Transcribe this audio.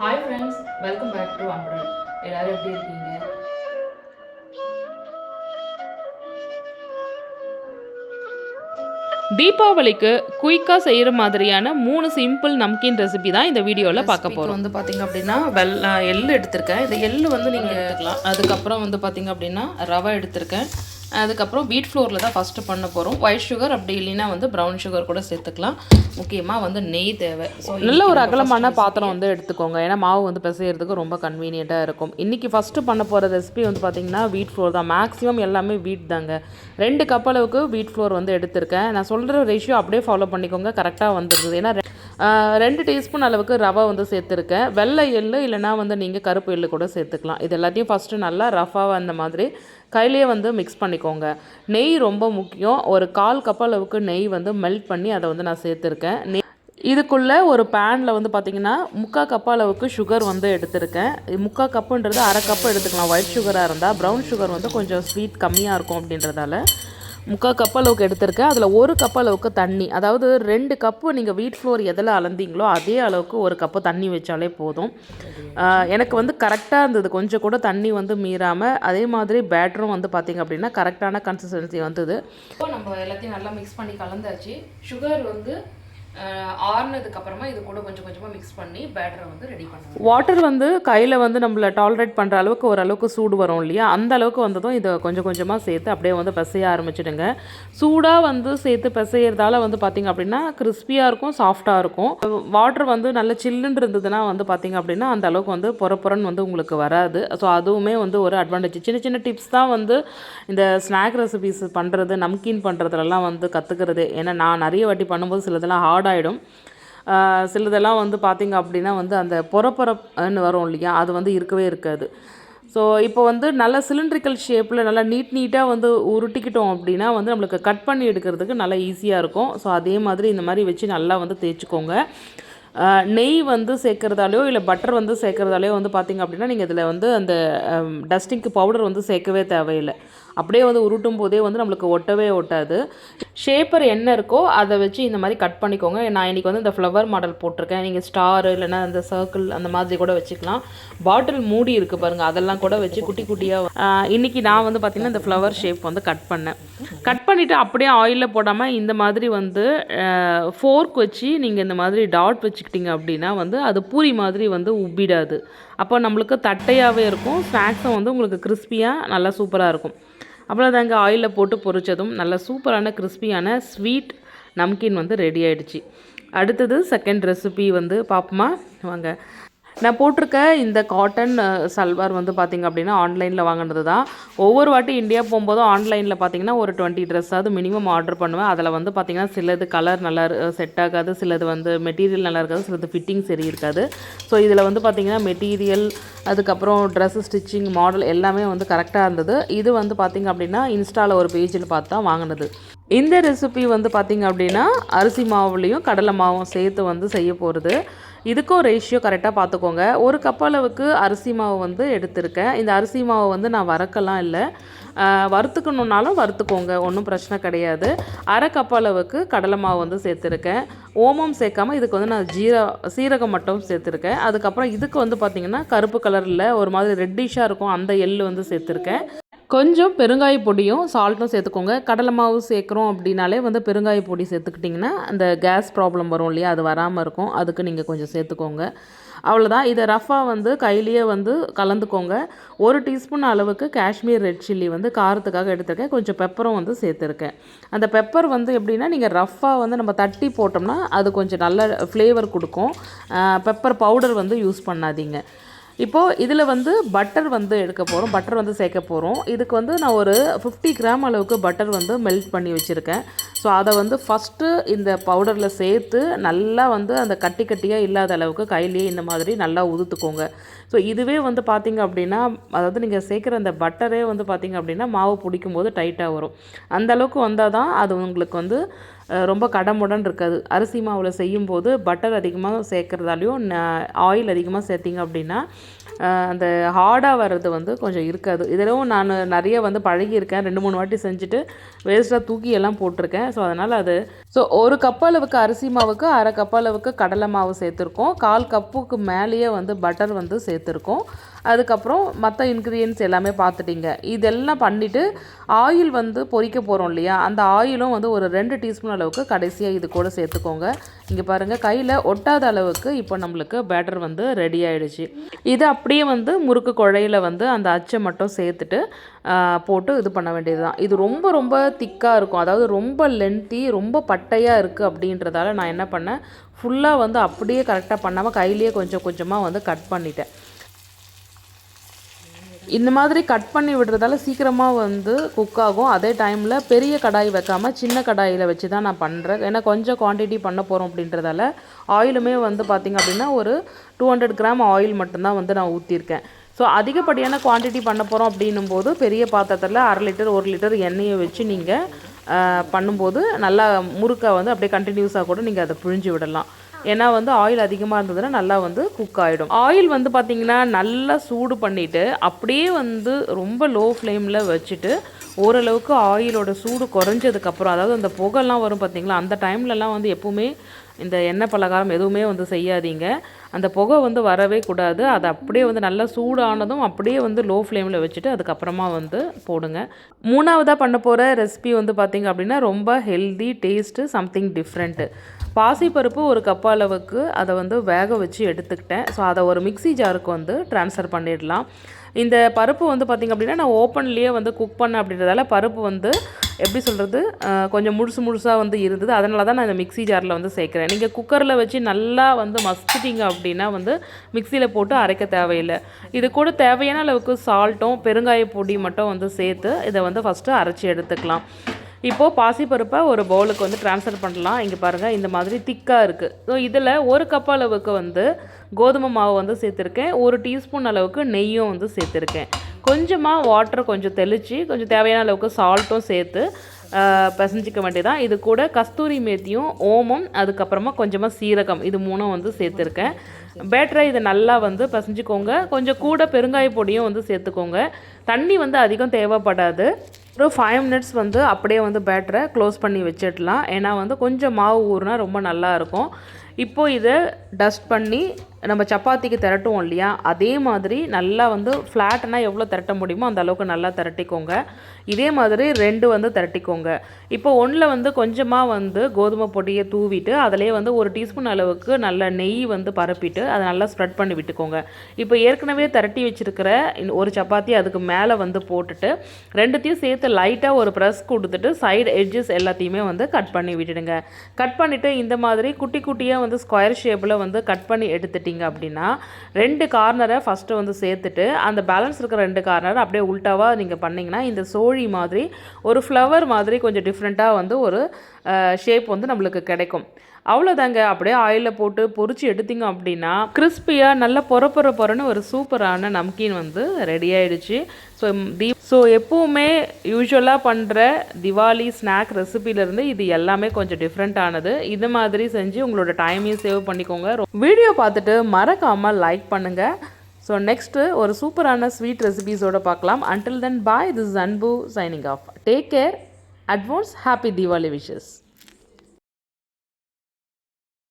Hi friends, welcome back to அம்ரல். எல்லாரும் எப்படி இருக்கீங்க? தீபாவளிக்கு குயிக்காக செய்கிற மாதிரியான 3 சிம்பிள் நம்கின் ரெசிபி தான் இந்த வீடியோவில் பார்க்க போகிறோம். வந்து பார்த்திங்க அப்படின்னா எள்ளு எடுத்திருக்கேன். இந்த எள்ளு வந்து நீங்கள் எடுத்துக்கலாம். அதுக்கப்புறம் வந்து பார்த்திங்க அப்படின்னா ரவை எடுத்திருக்கேன். அதுக்கப்புறம் வீட் ஃப்ளோரில் தான் ஃபஸ்ட்டு பண்ண போகிறோம். ஒயிட் சுகர் அப்படி இல்லைன்னா வந்து ப்ரௌன் சுகர் கூட சேர்த்துக்கலாம். முக்கியமாக வந்து நெய் தேவை. ஸோ நல்ல ஒரு அகலமான பாத்திரம் வந்து எடுத்துக்கோங்க. ஏன்னா மாவு வந்து பிசைகிறதுக்கு ரொம்ப கன்வீனியண்ட்டாக இருக்கும். இன்றைக்கி ஃபஸ்ட்டு பண்ண போகிற ரெசிபி வந்து பார்த்திங்கன்னா வீட் ஃப்ளோர் தான். மேக்ஸிமம் எல்லாமே வீட் தாங்க. 2 கப் அளவுக்கு வீட் ஃப்ளோர் வந்து எடுத்திருக்கேன். நான் சொல்கிற ரேஷியோ அப்படியே ஃபாலோ பண்ணிக்கோங்க, கரெக்டாக வந்துடுது. ஏன்னா 2 டீஸ்பூன் அளவுக்கு ரவை வந்து சேர்த்துருக்கேன். வெள்ளை எள்ளு இல்லைனா வந்து நீங்கள் கருப்பு எள்ளு கூட சேர்த்துக்கலாம். இது எல்லாத்தையும் ஃபஸ்ட்டு நல்லா ரஃபாக அந்த மாதிரி கையிலேயே வந்து மிக்ஸ் பண்ணிக்கோங்க. நெய் ரொம்ப முக்கியம். ஒரு 1/4 கப் அளவுக்கு நெய் வந்து மெல்ட் பண்ணி அதை வந்து நான் சேர்த்துருக்கேன். இதுக்குள்ளே ஒரு பேனில் வந்து பார்த்திங்கன்னா 3/4 கப் அளவுக்கு சுகர் வந்து எடுத்திருக்கேன். 3/4 கப்புன்றது 1/2 கப்பு எடுத்துக்கலாம். ஒயிட் சுகராக இருந்தால் ப்ரௌன் சுகர் வந்து கொஞ்சம் ஸ்வீட் கம்மியாக இருக்கும் அப்படின்றதால 3/4 கப் அளவுக்கு எடுத்திருக்கேன். அதில் 1 கப் அளவுக்கு தண்ணி, அதாவது 2 கப்பு நீங்கள் வீட் ஃப்ளோர் எதில் அளந்தீங்களோ அதே அளவுக்கு 1 கப்பு தண்ணி வச்சாலே போதும். எனக்கு வந்து கரெக்டாக இருந்தது. கொஞ்சம் கூட தண்ணி வந்து மீறாமல், அதே மாதிரி பேட்டரும் வந்து பார்த்திங்க அப்படின்னா கரெக்டான கன்சிஸ்டன்சி வந்தது. இப்போ நம்ம எல்லாத்தையும் நல்லா மிக்ஸ் பண்ணி கலந்தாச்சு. சுகர் வந்து ஆறுனதுக்கு அப்புறமா இது கூட கொஞ்சம் கொஞ்சமாக மிக்ஸ் பண்ணி பேட்டரை வந்து ரெடி பண்ணுவோம். வாட்டர் வந்து கையில் வந்து நம்மளை டாலரேட் பண்ணுற அளவுக்கு ஓரளவுக்கு சூடு வரும் இல்லையா, அந்த அளவுக்கு வந்ததும் இதை கொஞ்சம் கொஞ்சமாக சேர்த்து அப்படியே வந்து பிசைய ஆரம்பிச்சிடுங்க. சூடாக வந்து சேர்த்து பிசைகிறதால வந்து பார்த்திங்க அப்படின்னா கிறிஸ்பியாக இருக்கும், சாஃப்டாக இருக்கும். வாட்டர் வந்து நல்ல சில்லுன்னு இருந்ததுன்னா வந்து பார்த்திங்க அப்படின்னா அந்த அளவுக்கு வந்து பொறன்னு வந்து உங்களுக்கு வராது. ஸோ அதுவுமே வந்து ஒரு அட்வான்டேஜ். சின்ன சின்ன டிப்ஸ் தான் வந்து இந்த ஸ்நாக் ரெசிபிஸ் பண்ணுறது, நம்கின் பண்ணுறதுலலாம் வந்து கற்றுக்கிறது. ஏன்னா நான் நிறைய வாட்டி பண்ணும்போது சிலதெல்லாம் ஹார்ட் ஆகிடும். சிலதெல்லாம் வந்து பார்த்திங்க அப்படின்னா வந்து அந்த பொறன்னு வரும் இல்லையா, அது வந்து இருக்கவே இருக்காது. ஸோ இப்போ வந்து நல்ல சிலிண்ட்ரிக்கல் ஷேப்பில் நல்லா நீட்டாக வந்து உருட்டிக்கிட்டோம் அப்படின்னா வந்து நம்மளுக்கு கட் பண்ணி எடுக்கிறதுக்கு நல்லா ஈஸியாக இருக்கும். ஸோ அதே மாதிரி இந்த மாதிரி வச்சு நல்லா வந்து தேய்ச்சிக்கோங்க. நெய் வந்து சேர்க்குறதாலையோ இல்லை பட்டர் வந்து சேர்க்குறதாலையோ வந்து பார்த்திங்க அப்படின்னா நீங்கள் இதில் வந்து அந்த டஸ்டிங்க்கு பவுடர் வந்து சேர்க்கவே தேவையில்லை. அப்படியே வந்து உருட்டும் போதே வந்து நம்மளுக்கு ஒட்டவே ஒட்டாது. ஷேப்பர் என்ன இருக்கோ அதை வச்சு இந்த மாதிரி கட் பண்ணிக்கோங்க. நான் இன்றைக்கி வந்து இந்த ஃப்ளவர் மாடல் போட்டிருக்கேன். நீங்கள் ஸ்டார் இல்லைனா இந்த சர்க்கிள் அந்த மாதிரி கூட வச்சுக்கலாம். பாட்டில் மூடி இருக்குது பாருங்கள், அதெல்லாம் கூட வச்சு குட்டி குட்டியாக இன்றைக்கி நான் வந்து பார்த்திங்கன்னா இந்த ஃப்ளவர் ஷேப் வந்து கட் பண்ணிவிட்டு அப்படியே ஆயிலில் போடாமல் இந்த மாதிரி வந்து ஃபோர்க் வச்சு நீங்கள் இந்த மாதிரி டாட் வச்சுக்கிட்டிங்க அப்படின்னா வந்து அது பூரி மாதிரி வந்து உப்பிடாது. அப்போ நம்மளுக்கு தட்டையாகவே இருக்கும். ஸ்நாக்ஸும் வந்து உங்களுக்கு கிறிஸ்பியாக நல்லா சூப்பராக இருக்கும். அப்புறம் தாங்க ஆயிலில் போட்டு பொரிச்சதும் நல்ல சூப்பரான கிறிஸ்பியான ஸ்வீட் நம்கின் வந்து ரெடி ஆகிடுச்சு. அடுத்தது செகண்ட் ரெசிபி வந்து பார்ப்போமா வாங்க. நான் போட்டிருக்க இந்த காட்டன் சல்வார் வந்து பார்த்திங்க அப்படின்னா ஆன்லைனில் வாங்கினது தான். ஒவ்வொரு வாட்டி இந்தியா போகும்போதும் ஆன்லைனில் பார்த்திங்கன்னா ஒரு 20 ட்ரெஸ்ஸாவது மினிமம் ஆர்டர் பண்ணுவேன். அதில் வந்து பார்த்திங்கன்னா சிலது கலர் நல்லா செட் ஆகாது, சிலது வந்து மெட்டீரியல் நல்லா இருக்காது, சிலது ஃபிட்டிங் சரி இருக்காது. ஸோ இதில் வந்து பார்த்திங்கன்னா மெட்டீரியல், அதுக்கப்புறம் ட்ரெஸ்ஸு ஸ்டிச்சிங் மாடல் எல்லாமே வந்து கரெக்டாக இருந்தது. இது வந்து பார்த்திங்க அப்படின்னா இன்ஸ்டாவில் ஒரு பேஜில் பார்த்து தான் வாங்கினது. இந்த ரெசிபி வந்து பார்த்திங்க அப்படின்னா அரிசி மாவுலேயும் கடலை மாவும் சேர்த்து வந்து செய்ய போகிறது. இதுக்கும் ரேஷியோ கரெக்டாக பார்த்துக்கோங்க. 1 கப் அளவுக்கு அரிசி மாவு வந்து எடுத்திருக்கேன். இந்த அரிசி மாவு வந்து நான் வறுக்கலாம் இல்லை, வறுத்துக்கணுன்னாலும் வறுத்துக்கோங்க, ஒன்றும் பிரச்சனை கிடையாது. 1/2 கப் அளவுக்கு கடலை மாவு வந்து சேர்த்துருக்கேன். ஓமம் சேர்க்காமல் இதுக்கு வந்து நான் சீரகம் மட்டும் சேர்த்துருக்கேன். அதுக்கப்புறம் இதுக்கு வந்து பார்த்திங்கன்னா கருப்பு கலரில் ஒரு மாதிரி ரெட்டிஷாக இருக்கும் அந்த எள்ளு வந்து சேர்த்துருக்கேன். கொஞ்சம் பெருங்காய பொடியும் சால்ட்டும் சேர்த்துக்கோங்க. கடலை மாவு சேர்க்குறோம் அப்படின்னாலே வந்து பெருங்காய பொடி சேர்த்துக்கிட்டிங்கன்னா அந்த கேஸ் ப்ராப்ளம் வரும் இல்லையா, அது வராமல் இருக்கும். அதுக்கு நீங்கள் கொஞ்சம் சேர்த்துக்கோங்க. அவ்வளோதான். இதை ரஃபாக வந்து கையிலேயே வந்து கலந்துக்கோங்க. 1 டீஸ்பூன் அளவுக்கு காஷ்மீர் ரெட் சில்லி வந்து காரத்துக்காக எடுத்துருக்கேன். கொஞ்சம் பெப்பரும் வந்து சேர்த்துருக்கேன். அந்த பெப்பர் வந்து எப்படின்னா நீங்கள் ரஃபாக வந்து நம்ம தட்டி போட்டோம்னா அது கொஞ்சம் நல்ல ஃப்ளேவர் கொடுக்கும். பெப்பர் பவுடர் வந்து யூஸ் பண்ணாதீங்க. இப்போது இதில் வந்து பட்டர் வந்து எடுக்க போகிறோம், பட்டர் வந்து சேர்க்க போகிறோம். இதுக்கு வந்து நான் ஒரு 50 கிராம் அளவுக்கு பட்டர் வந்து மெல்ட் பண்ணி வச்சுருக்கேன். ஸோ அதை வந்து ஃபஸ்ட்டு இந்த பவுடரில் சேர்த்து நல்லா வந்து அந்த கட்டியாக இல்லாத அளவுக்கு கையிலேயே இந்த மாதிரி நல்லா உதுத்துக்கோங்க. ஸோ இதுவே வந்து பார்த்திங்க அப்படின்னா, அதாவது நீங்கள் சேர்க்குற அந்த பட்டரே வந்து பார்த்திங்க அப்படின்னா மாவு பிடிக்கும் போது டைட்டாக வரும். அந்தளவுக்கு வந்தால் தான் அது உங்களுக்கு வந்து ரொம்ப கடமுடன் இருக்காது. அரிசி மாவில் செய்யும்போது பட்டர் அதிகமாக சேர்க்குறதாலையும் ஆயில் அதிகமாக சேர்த்திங்க அப்படின்னா அந்த ஹார்டாக வர்றது வந்து கொஞ்சம் இருக்காது. இதிலும் நான் நிறைய வந்து பழகியிருக்கேன். 2-3 வாட்டி செஞ்சுட்டு வேஸ்ட்டாக தூக்கி எல்லாம் போட்டிருக்கேன். ஸோ அதனால் அது ஒரு கப் அளவுக்கு அரிசி மாவுக்கு 1/2 கப் அளவுக்கு கடலை மாவு சேர்த்துருக்கோம். 1/4 கப்புக்கு மேலேயே வந்து பட்டர் வந்து சேர்த்துருக்கோம். அதுக்கப்புறம் மற்ற இன்க்ரீடியன்ட்ஸ் எல்லாமே பார்த்துட்டிங்க. இதெல்லாம் பண்ணிவிட்டு ஆயில் வந்து பொரிக்க போகிறோம் இல்லையா, அந்த ஆயிலும் வந்து ஒரு 2 டீஸ்பூன் அளவுக்கு கடைசியாக இது கூட சேர்த்துக்கோங்க. இங்கே பாருங்கள், கையில் ஒட்டாத அளவுக்கு இப்போ நம்மளுக்கு பேட்டர் வந்து ரெடி ஆகிடுச்சு. இது அப்படியே வந்து முறுக்கு குழையில் வந்து அந்த அச்சை மட்டும் சேர்த்துட்டு போட்டு இது பண்ண வேண்டியது தான். இது ரொம்ப ரொம்ப திக்காக இருக்கும், அதாவது ரொம்ப லென்த்தி, ரொம்ப பட்டையாக இருக்குது அப்படின்றதால நான் என்ன பண்ணேன், ஃபுல்லாக வந்து அப்படியே கரெக்டாக பண்ணாமல் கையிலேயே கொஞ்சம் கொஞ்சமாக வந்து கட் பண்ணிட்டேன். இந்த மாதிரி கட் பண்ணி விடுறதால சீக்கிரமாக வந்து குக் ஆகும். அதே டைமில் பெரிய கடாய் வைக்காமல் சின்ன கடாயில் வச்சு தான் நான் பண்ணுறேன். ஏன்னா கொஞ்சம் குவான்டிட்டி பண்ண போகிறோம் அப்படின்றதால ஆயிலுமே வந்து பார்த்திங்க அப்படின்னா ஒரு 200 கிராம் ஆயில் மட்டும்தான் வந்து நான் ஊற்றிருக்கேன். ஸோ அதிகப்படியான குவான்டிட்டி பண்ண போகிறோம் அப்படின்னும் போது பெரிய பாத்திரத்தில் 1/2 லிட்டர் 1 லிட்டர் எண்ணெயை வச்சு நீங்கள் பண்ணும்போது நல்லா முறுக்கை வந்து அப்படியே கண்டினியூஸாக கூட நீங்கள் அதை பிழிஞ்சு விடலாம். ஏன்னா வந்து ஆயில் அதிகமாக இருந்ததுன்னா நல்லா வந்து குக் ஆகிடும். ஆயில் வந்து பார்த்திங்கன்னா நல்லா சூடு பண்ணிவிட்டு அப்படியே வந்து ரொம்ப லோ ஃப்ளேமில் வச்சுட்டு ஓரளவுக்கு ஆயிலோட சூடு குறைஞ்சதுக்கப்புறம், அதாவது அந்த புகைலாம் வரும் பார்த்திங்களா, அந்த டைம்லலாம் வந்து எப்போவுமே இந்த எண்ணெய் பலகாரம் எதுவுமே வந்து செய்யாதீங்க. அந்த புகை வந்து வரவே கூடாது. அது அப்படியே வந்து நல்லா சூடானதும் அப்படியே வந்து லோ ஃப்ளேமில் வச்சுட்டு அதுக்கப்புறமா வந்து போடுங்க. 3ஆவதாக பண்ண போகிற ரெசிபி வந்து பார்த்திங்க அப்படின்னா ரொம்ப ஹெல்தி, டேஸ்ட்டு, சம்திங் டிஃப்ரெண்ட்டு. பாசிப்பருப்பு 1 கப் அளவுக்கு அதை வந்து வேக வச்சு எடுத்துக்கிட்டேன். ஸோ அதை ஒரு மிக்ஸி ஜாருக்கு வந்து ட்ரான்ஸ்ஃபர் பண்ணிடலாம். இந்த பருப்பு வந்து பார்த்திங்க அப்படின்னா நான் ஓப்பன்லேயே வந்து குக் பண்ணேன் அப்படின்றதால பருப்பு வந்து எப்படி சொல்கிறது, கொஞ்சம் முழுசாக வந்து இருந்தது. அதனால தான் நான் இந்த மிக்ஸி ஜாரில் வந்து சேர்க்குறேன். நீங்கள் குக்கரில் வச்சு நல்லா வந்து மசிச்சிட்டிங்க அப்படின்னா வந்து மிக்சியில் போட்டு அரைக்க தேவையில்லை. இது கூட தேவையான அளவுக்கு சால்ட்டும் பெருங்காய பொடி மட்டும் வந்து சேர்த்து இதை வந்து ஃபஸ்ட்டு அரைச்சி எடுத்துக்கலாம். இப்போது பாசிப்பருப்பை ஒரு பவுலுக்கு வந்து ட்ரான்ஸ்ஃபர் பண்ணலாம். இங்கே பாருங்கள், இந்த மாதிரி திக்காக இருக்குது. ஸோ இதில் 1 கப் அளவுக்கு வந்து கோதுமை மாவு வந்து சேர்த்துருக்கேன். 1 டீஸ்பூன் அளவுக்கு நெய்யும் வந்து சேர்த்துருக்கேன். கொஞ்சமாக வாட்டர் கொஞ்சம் தெளித்து கொஞ்சம் தேவையான அளவுக்கு சால்ட்டும் சேர்த்து பிசைஞ்சிக்க வேண்டியதான். இது கூட கஸ்தூரி மேத்தியும் ஓமம் அதுக்கப்புறமா கொஞ்சமாக சீரகம், இது 3 வந்து சேர்த்துருக்கேன். பேட்டரை இதை நல்லா வந்து பிசைஞ்சிக்கோங்க. கொஞ்சம் கூட பெருங்காய பொடியும் வந்து சேர்த்துக்கோங்க. தண்ணி வந்து அதிகம் தேவைப்படாது. ஒரு 5 மினிட்ஸ் வந்து அப்படியே வந்து பேட்டரை க்ளோஸ் பண்ணி வச்சிடலாம். ஏன்னா வந்து கொஞ்சம் மாவு ஊறுனா ரொம்ப நல்லாயிருக்கும். இப்போது இதை டஸ்ட் பண்ணி நம்ம சப்பாத்திக்கு திரட்டுவோம் இல்லையா, அதே மாதிரி நல்லா வந்து ஃப்ளாட்னா எவ்வளோ திரட்ட முடியுமோ அந்த அளவுக்கு நல்லா திரட்டிக்கோங்க. இதே மாதிரி 2 வந்து திரட்டிக்கோங்க. இப்போ 1ல் வந்து கொஞ்சமாக வந்து கோதுமை பொடியை தூவிட்டு அதிலே வந்து 1 டீஸ்பூன் அளவுக்கு நல்ல நெய் வந்து பரப்பிட்டு அதை நல்லா ஸ்ப்ரெட் பண்ணி விட்டுக்கோங்க. இப்போ ஏற்கனவே திரட்டி வச்சுருக்கிற ஒரு சப்பாத்தி அதுக்கு மேலே வந்து போட்டுட்டு 2த்தையும் சேர்த்து லைட்டாக ஒரு ப்ரெஸ் கொடுத்துட்டு சைடு எட்ஜஸ் எல்லாத்தையுமே வந்து கட் பண்ணி விட்டுடுங்க. கட் பண்ணிவிட்டு இந்த மாதிரி குட்டி குட்டியாக வந்து ஸ்கொயர் ஷேப்பில் வந்து கட் பண்ணி எடுத்துட்டிங்க அப்படின்னா 2 கார்னரை ஃபஸ்ட்டு வந்து சேர்த்துட்டு அந்த பேலன்ஸ் இருக்கிற 2 கார்னர் அப்படியே உல்ட்டாவாக நீங்கள் பண்ணிங்கன்னா இந்த சோழி மாதிரி ஒரு ஃப்ளவர் மாதிரி கொஞ்சம் டிஃப்ரெண்ட்டாக வந்து ஒரு ஷேப் வந்து நம்மளுக்கு கிடைக்கும். அவ்வளோதாங்க. அப்படியே ஆயிலில் போட்டு பொரிச்சு எடுத்திங்க அப்படின்னா கிறிஸ்பியாக நல்ல பொறன்னு ஒரு சூப்பரான நம்கீன் வந்து ரெடி ஆகிடுச்சு. ஸோ எப்போவுமே யூஸ்வலாக பண்ணுற திவாலி ஸ்நாக் ரெசிபிலேருந்து இது எல்லாமே கொஞ்சம் டிஃப்ரெண்ட்டானது. இது மாதிரி செஞ்சு உங்களோட டைமையும் சேவ் பண்ணிக்கோங்க. வீடியோ பார்த்துட்டு மறக்காமல் லைக் பண்ணுங்கள். ஸோ நெக்ஸ்ட்டு ஒரு சூப்பரான ஸ்வீட் ரெசிபிஸோடு பார்க்கலாம். Until then, bye. This is Anbu signing off. Take care. Advance happy Diwali wishes.